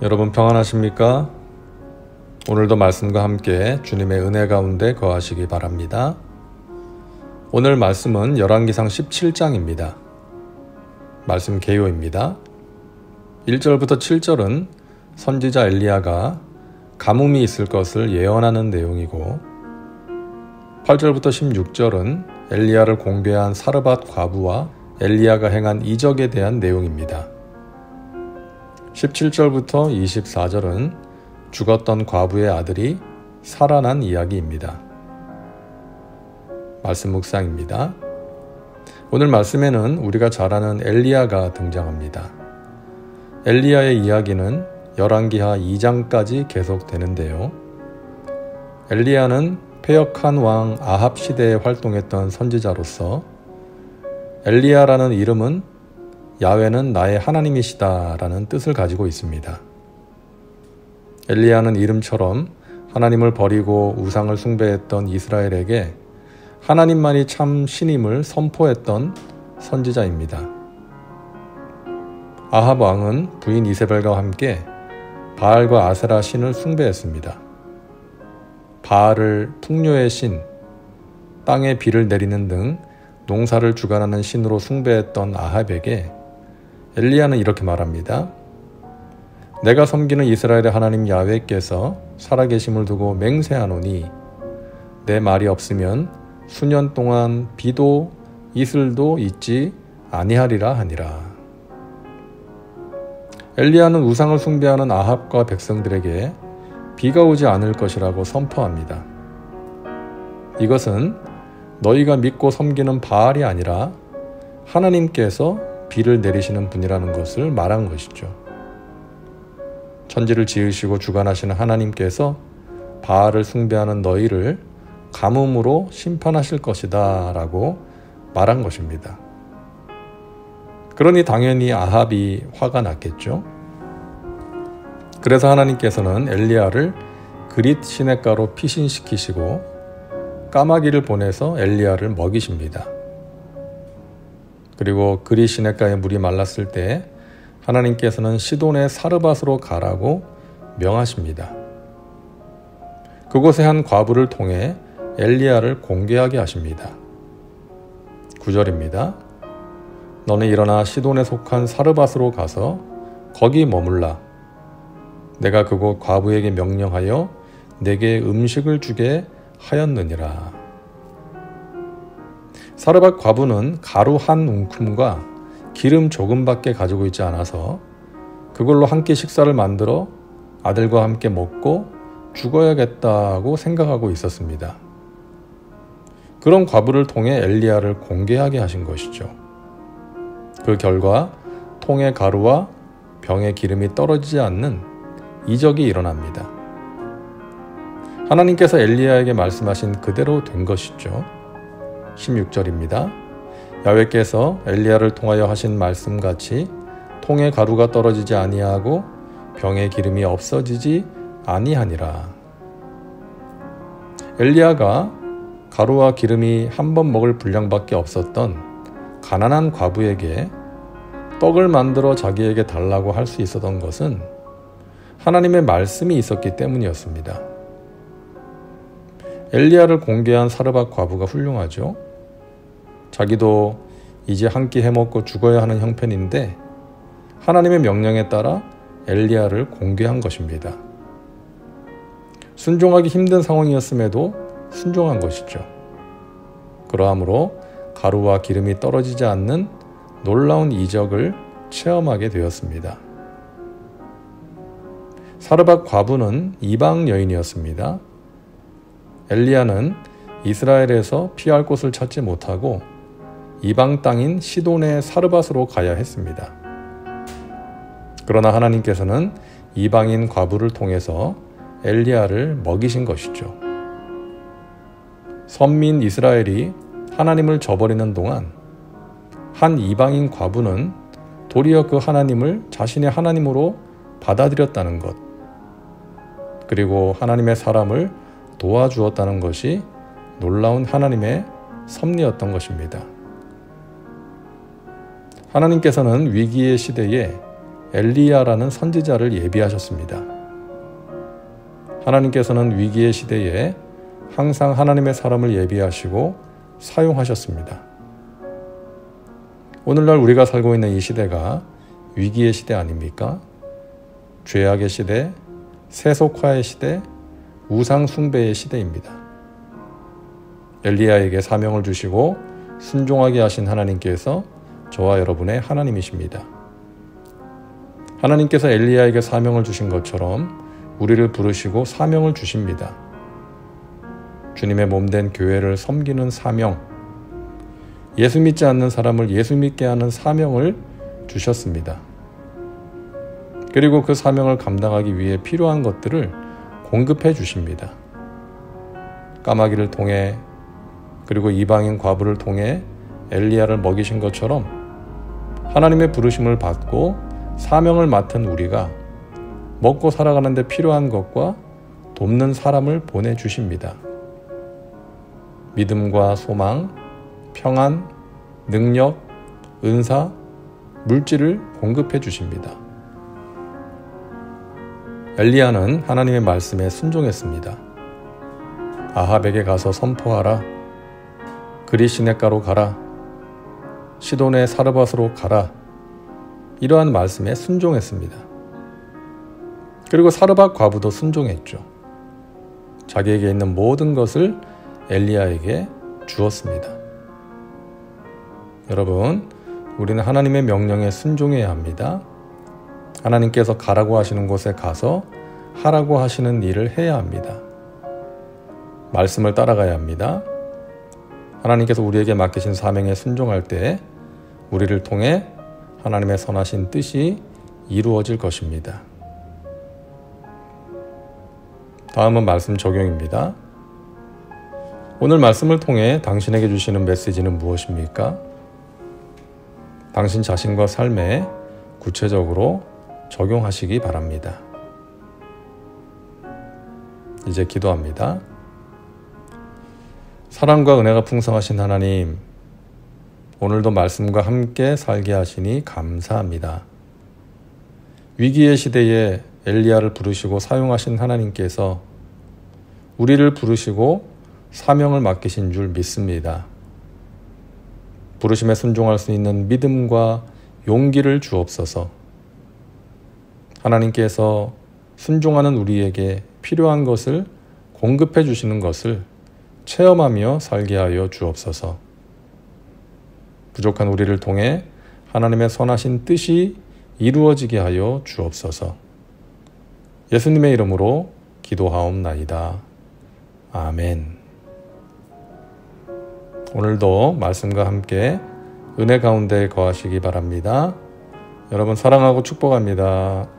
여러분 평안하십니까? 오늘도 말씀과 함께 주님의 은혜 가운데 거하시기 바랍니다. 오늘 말씀은 열왕기상 17장입니다. 말씀 개요입니다. 1절부터 7절은 선지자 엘리야가 가뭄이 있을 것을 예언하는 내용이고 8절부터 16절은 엘리야를 공개한 사르밧 과부와 엘리야가 행한 이적에 대한 내용입니다. 17절부터 24절은 죽었던 과부의 아들이 살아난 이야기입니다. 말씀 묵상입니다. 오늘 말씀에는 우리가 잘 아는 엘리야가 등장합니다. 엘리야의 이야기는 열왕기하 2장까지 계속되는데요. 엘리야는 패역한 왕 아합 시대에 활동했던 선지자로서 엘리야라는 이름은 야훼는 나의 하나님이시다 라는 뜻을 가지고 있습니다. 엘리야는 이름처럼 하나님을 버리고 우상을 숭배했던 이스라엘에게 하나님만이 참 신임을 선포했던 선지자입니다. 아합 왕은 부인 이세벨과 함께 바알과 아세라 신을 숭배했습니다. 바알을 풍요의 신, 땅에 비를 내리는 등 농사를 주관하는 신으로 숭배했던 아합에게 엘리야는 이렇게 말합니다. 내가 섬기는 이스라엘의 하나님 야훼께서 살아계심을 두고 맹세하노니 내 말이 없으면 수년 동안 비도 이슬도 있지 아니하리라 하니라. 엘리야는 우상을 숭배하는 아합과 백성들에게 비가 오지 않을 것이라고 선포합니다. 이것은 너희가 믿고 섬기는 바알이 아니라 하나님께서 비를 내리시는 분이라는 것을 말한 것이죠. 천지를 지으시고 주관하시는 하나님께서 바알을 숭배하는 너희를 가뭄으로 심판하실 것이다 라고 말한 것입니다. 그러니 당연히 아합이 화가 났겠죠. 그래서 하나님께서는 엘리야를 그릿 시냇가로 피신시키시고 까마귀를 보내서 엘리야를 먹이십니다. 그리고 그릿 시냇가의 물이 말랐을 때 하나님께서는 시돈의 사르밧으로 가라고 명하십니다. 그곳에 한 과부를 통해 엘리야를 공개하게 하십니다. 9절입니다. 너는 일어나 시돈에 속한 사르밧으로 가서 거기 머물라. 내가 그곳 과부에게 명령하여 내게 음식을 주게 하였느니라. 사르밧 과부는 가루 한 움큼과 기름 조금밖에 가지고 있지 않아서 그걸로 한 끼 식사를 만들어 아들과 함께 먹고 죽어야겠다고 생각하고 있었습니다. 그런 과부를 통해 엘리야를 공개하게 하신 것이죠. 그 결과 통의 가루와 병의 기름이 떨어지지 않는 이적이 일어납니다. 하나님께서 엘리야에게 말씀하신 그대로 된 것이죠. 16절입니다. 야훼께서 엘리야를 통하여 하신 말씀같이 통의 가루가 떨어지지 아니하고 병의 기름이 없어지지 아니하니라. 엘리야가 가루와 기름이 한 번 먹을 분량밖에 없었던 가난한 과부에게 떡을 만들어 자기에게 달라고 할 수 있었던 것은 하나님의 말씀이 있었기 때문이었습니다. 엘리야를 공개한 사르밧 과부가 훌륭하죠. 자기도 이제 한 끼 해먹고 죽어야 하는 형편인데 하나님의 명령에 따라 엘리야를 공개한 것입니다. 순종하기 힘든 상황이었음에도 순종한 것이죠. 그러함으로 가루와 기름이 떨어지지 않는 놀라운 이적을 체험하게 되었습니다. 사르밧 과부는 이방 여인이었습니다. 엘리야는 이스라엘에서 피할 곳을 찾지 못하고 이방 땅인 시돈의 사르밧으로 가야 했습니다. 그러나 하나님께서는 이방인 과부를 통해서 엘리야를 먹이신 것이죠. 선민 이스라엘이 하나님을 저버리는 동안 한 이방인 과부는 도리어 그 하나님을 자신의 하나님으로 받아들였다는 것, 그리고 하나님의 사람을 도와주었다는 것이 놀라운 하나님의 섭리였던 것입니다. 하나님께서는 위기의 시대에 엘리야라는 선지자를 예비하셨습니다. 하나님께서는 위기의 시대에 항상 하나님의 사람을 예비하시고 사용하셨습니다. 오늘날 우리가 살고 있는 이 시대가 위기의 시대 아닙니까? 죄악의 시대, 세속화의 시대, 우상 숭배의 시대입니다. 엘리야에게 사명을 주시고 순종하게 하신 하나님께서 저와 여러분의 하나님이십니다. 하나님께서 엘리야에게 사명을 주신 것처럼 우리를 부르시고 사명을 주십니다. 주님의 몸된 교회를 섬기는 사명, 예수 믿지 않는 사람을 예수 믿게 하는 사명을 주셨습니다. 그리고 그 사명을 감당하기 위해 필요한 것들을 공급해 주십니다. 까마귀를 통해 그리고 이방인 과부를 통해 엘리야를 먹이신 것처럼 하나님의 부르심을 받고 사명을 맡은 우리가 먹고 살아가는 데 필요한 것과 돕는 사람을 보내주십니다. 믿음과 소망, 평안, 능력, 은사, 물질을 공급해 주십니다. 엘리야는 하나님의 말씀에 순종했습니다. 아합에게 가서 선포하라. 그리 시냇가로 가라. 시돈의 사르밧으로 가라. 이러한 말씀에 순종했습니다. 그리고 사르밧 과부도 순종했죠. 자기에게 있는 모든 것을 엘리야에게 주었습니다. 여러분, 우리는 하나님의 명령에 순종해야 합니다. 하나님께서 가라고 하시는 곳에 가서 하라고 하시는 일을 해야 합니다. 말씀을 따라가야 합니다. 하나님께서 우리에게 맡기신 사명에 순종할 때 우리를 통해 하나님의 선하신 뜻이 이루어질 것입니다. 다음은 말씀 적용입니다. 오늘 말씀을 통해 당신에게 주시는 메시지는 무엇입니까? 당신 자신과 삶에 구체적으로 적용하시기 바랍니다. 이제 기도합니다. 사랑과 은혜가 풍성하신 하나님, 오늘도 말씀과 함께 살게 하시니 감사합니다. 위기의 시대에 엘리야를 부르시고 사용하신 하나님께서 우리를 부르시고 사명을 맡기신 줄 믿습니다. 부르심에 순종할 수 있는 믿음과 용기를 주옵소서. 하나님께서 순종하는 우리에게 필요한 것을 공급해 주시는 것을 체험하며 살게 하여 주옵소서. 부족한 우리를 통해 하나님의 선하신 뜻이 이루어지게 하여 주옵소서. 예수님의 이름으로 기도하옵나이다. 아멘. 오늘도 말씀과 함께 은혜 가운데 거하시기 바랍니다. 여러분 사랑하고 축복합니다.